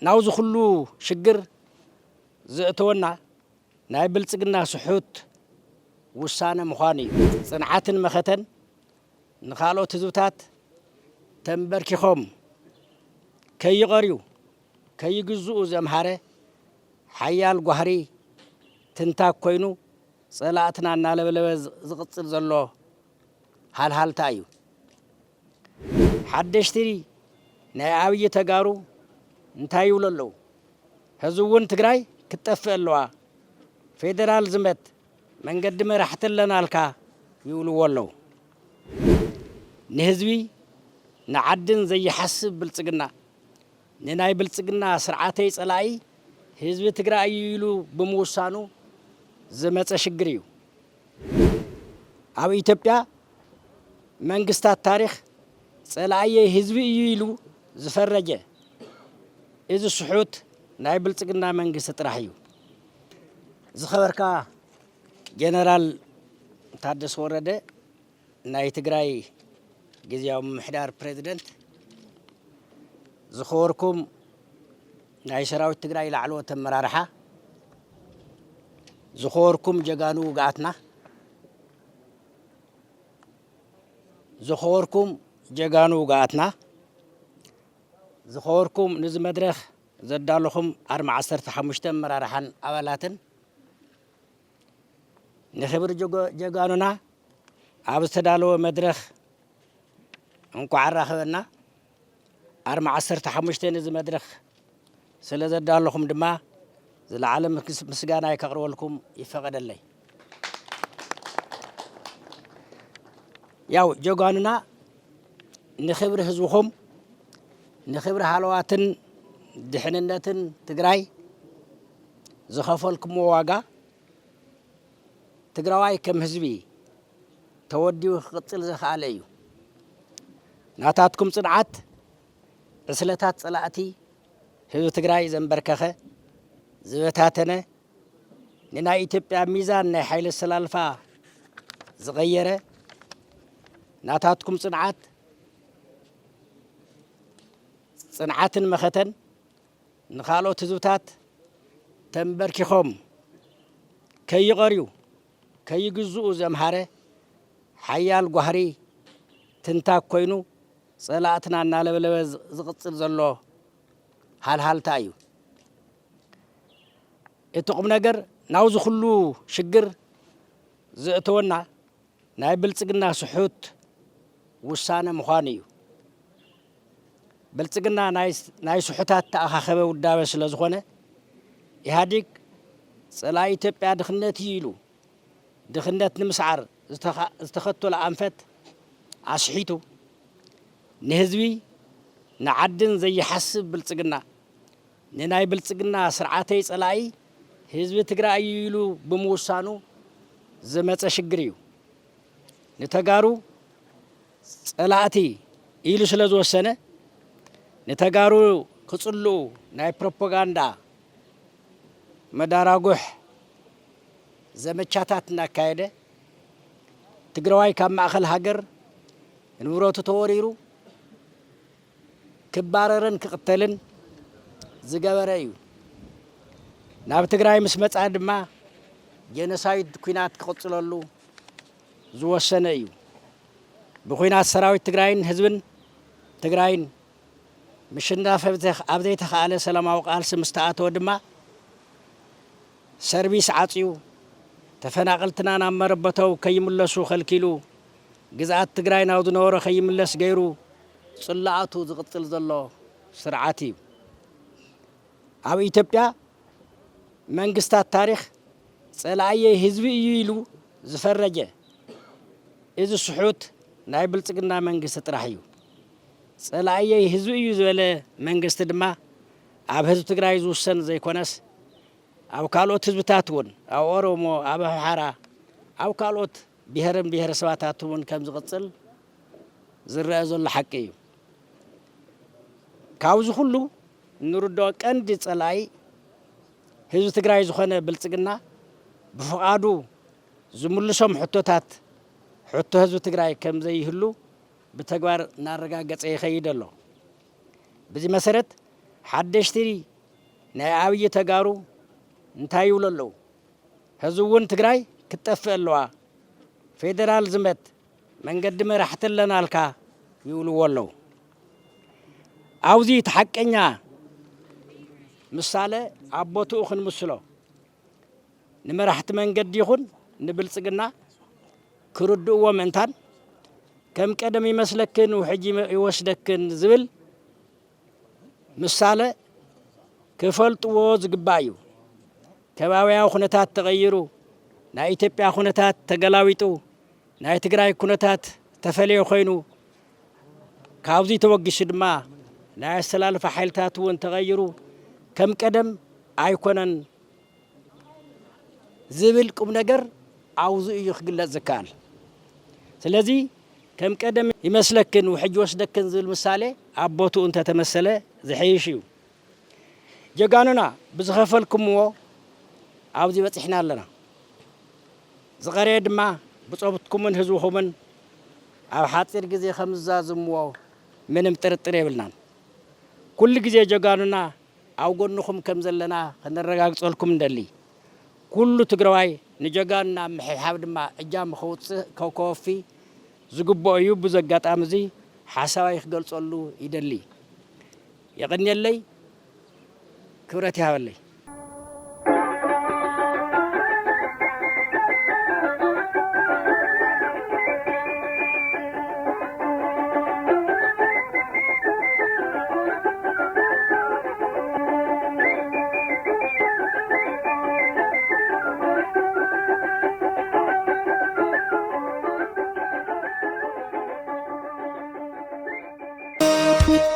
ናውዝ ኩሉ ሽግር ዝእተወና ናይ ብልጽግና ስሑት ውሳነ ምዃኑ እዩ ጽንዓትን መኸተን ንኻልኦት ህዝብታት ተንበርኪኾም ከይቐርዩ ከይግዝኡ ዘምሃረ ሓያል ጓህሪ ትንታግ ኮይኑ ጸላእትና እናለበለበ ዝቕጽል ዘሎ ሃልሃልታ እዩ ሓደሽቲ ናይ ኣብይ ተጋሩ እንታይ ይብሉ ኣለዉ ሕዚ እውን ትግራይ ክትጠፍእ ኣለዋ ፌደራል ዝመት መንገዲ መራሕቲ ኣለናልካ ይብልዎ ኣለዉ ንህዝቢ ንዓድን ዘይሓስብ ብልጽግና ንናይ ብልጽግና ስርዓተይ ጸላኢ ህዝቢ ትግራይ ኢሉ ብምውሳኑ ዝመፀ ሽግር እዩ ኣብ ኢትዮጵያ መንግስታት ታሪክ ጸላኢ ህዝቢ እዩ ኢሉ ዝፈረጀ እዚ ስሑት ናይ ብልጽግና መንግስቲ ጥራሕ እዩ ዝኸበርካ ጀነራል ታደሰ ወረደ ናይ ትግራይ ጊዜያዊ ምምሕዳር ፕሬዚደንት ዝኸበርኩም ናይ ሰራዊት ትግራይ ላዕለዎት ኣመራርሓ ዝኸበርኩም ጀጋኑ ውግኣትና ዝኸበርኩም ነዚ መድረኽ ዘዳለኹም 45 ኣመራርሓን ኣባላትን ንኽብሪ ጀጋኑና ኣብ ዝተዳለወ መድረኽ እንኳዕ ራኸበና 45 ነዚ መድረኽ ስለ ዘዳለኹም ድማ ዝለዓለ ምስጋና ከቕርበልኩም ይፈቐደለይ ያው ጀጋኑና ንኽብሪ ህዝብኹም ንኽብሪ ሃለዋትን ድሕንነትን ትግራይ ዝኸፈልኩሞ ዋጋ ትግራዋይ ከም ህዝቢ ተወዲኡ ክቕጽል ዝኽኣለ እዩ ናታትኩም ጽንዓት ዕስለታት ጸላእቲ ህዝቢ ትግራይ ዘንበርከኸ ዝበታተነ ንናይ ኢትዮጵያ ሚዛን ናይ ሓይሊ ኣሰላልፋ ዝቐየረ ናታትኩም ጽንዓትን መኸተን ንኻልኦት ህዝብታት ተንበርኪኾም ከይቐርዩ ከይግዝኡ ዘምሃረ ሓያል ጓህሪ ትንታግ ኮይኑ ጸላእትና እናለበለበ ዝቕጽል ዘሎ ሃልሃልታ እዩ እቲ ቁም ነገር ናውዚ ኩሉ ሽግር ዝእተወና ናይ ብልጽግና ስሑት ውሳነ ምዃኑ እዩ ብልጽግና ናይ ስሑታት ተኣኻኸበ ውዳበ ስለ ዝኾነ ኢህአዴግ ጸላኢ ኢትዮጵያ ድኽነት እዩ ኢሉ ድኽነት ንምስዓር ዝተኸተሎ ኣንፈት ኣስሒቱ ንህዝቢ ንዓድን ዘይሓስብ ብልጽግና ንናይ ብልጽግና ስርዓተይ ጸላኢ ህዝቢ ትግራይ ኢሉ ብምውሳኑ ዝመፀ ሽግር እዩ ንተጋሩ ጸላእቲ ኢሉ ስለ ዝወሰነ ንተጋሩ ክጽልኡ ናይ ፕሮፓጋንዳ መዳራጉሕ ዘመቻታት እናካየደ ትግራዋይ ካብ ማእኸል ሃገር ንብረቱ ተወሪሩ ክባረርን ክቕተልን ዝገበረ እዩ ናብ ትግራይ ምስ መጻ ድማ ጄኖሳይድ ኩናት ክቕጽለሉ ዝወሰነ እዩ ብኩናት ሰራዊት ትግራይን ህዝብን ትግራይን ምሽናፍ ኣብ ዘይተኸኣለ ሰላማዊ ቃልሲ ምስ ተኣተወ ድማ ሰርቪስ ዓጽዩ ተፈናቐልትና ናብ መረበተው ከይምለሱ ኸልኪሉ ግዝኣት ትግራይ ናብ ዝነበሮ ከይምለስ ገይሩ ጽላኣቱ ዝቕጽል ዘሎ ስርዓት እዩ ኣብ ኢትዮጵያ መንግስታት ታሪክ ጸላኢ ህዝቢ እዩ ኢሉ ዝፈረጀ እዚ ስሑት ናይ ብልጽግና መንግስቲ ጥራሕ እዩ ጸላኢ ህዝቢ እዩ ዝበለ መንግስቲ ድማ ኣብ ህዝቢ ትግራይ ዝውሰን ዘይኮነስ ኣብ ካልኦት ህዝብታት እውን ኣብ ኦሮሞ ኣብ ኣምሓራ ኣብ ካልኦት ብሔርን ብሔረሰባታት እውን ከም ዝቕጽል ዝረአ ዘሎ ሓቂ እዩ ካብዚ ኩሉ ንርድኦ ቀንዲ ጸላኢ ህዝቢ ትግራይ ዝኾነ ብልጽግና ብፍቓዱ ዝምልሶም ሕቶታት ሕቶ ህዝቢ ትግራይ ከም ዘይህሉ ብተግባር እናረጋገፀ ይኸይድ ኣሎ በዚ መሰረት ሓደሽቲ ናይ ዓብይ ተጋሩ እንታይ ይብሉ ኣለዉ ህዝቡን ትግራይ ክትጠፍእ ኣለዋ ፌደራል ዝመት መንገዲ መራሕቲ ኣለናልካ ይብልዎ ኣለዉ ኣብዚ ተሓቀኛ ምሳሌ ኣቦትኡ ክንምስሎ ንመራሕቲ መንገዲ ይኹን ንብልጽግና ክርድእዎ ምእንታን ከም ቀደም ይመስለክን ውሕጂ ይወስደክን ዝብል ምሳሌ ክፈልጥዎ ዝግባእ እዩ ከባቢያዊ ኩነታት ተቐይሩ ናይ ኢትዮጵያ ኩነታት ተገላቢጡ ናይ ትግራይ ኩነታት ተፈልየ ኮይኑ ካብዚ ተወጊሱ ድማ ናይ ኣሰላልፋ ሓይልታት እውን ተቐይሩ ከም ቀደም ኣይኮነን ዝብል ቁም ነገር ኣብዚ እዩ ክግለጽ ዝከኣል ስለዚ ከም ቀደም ይመስለክን ውሕጅ ወስደክን ዝብል ምሳሌ ኣቦትኡ እንተተመሰለ ዝሕይሽ እዩ ጀጋኑና ብዝኸፈልኩምዎ ኣብዚ በፂሕና ኣለና ዝቐረየ ድማ ብፀብትኩምን ህዝብኹምን ኣብ ሓፂር ግዜ ከም ዝዛዝምዎ ምንም ጥርጥር የብልናን ኩሉ ግዜ ጀጋኑና ኣብ ጎንኹም ከም ዘለና ክንረጋግፀልኩም እንደሊ ኩሉ ትግራዋይ ንጀጋኑና ምሕብሓብ ድማ እጃም ከውፅእ ከወፊ ዝግብኦ እዩ ብዙ ኣጋጣሚ እዚ ሓሳባይ ክገልፀሉ ይደሊ የቕኒየለይ ክብረት ይሃበለይ you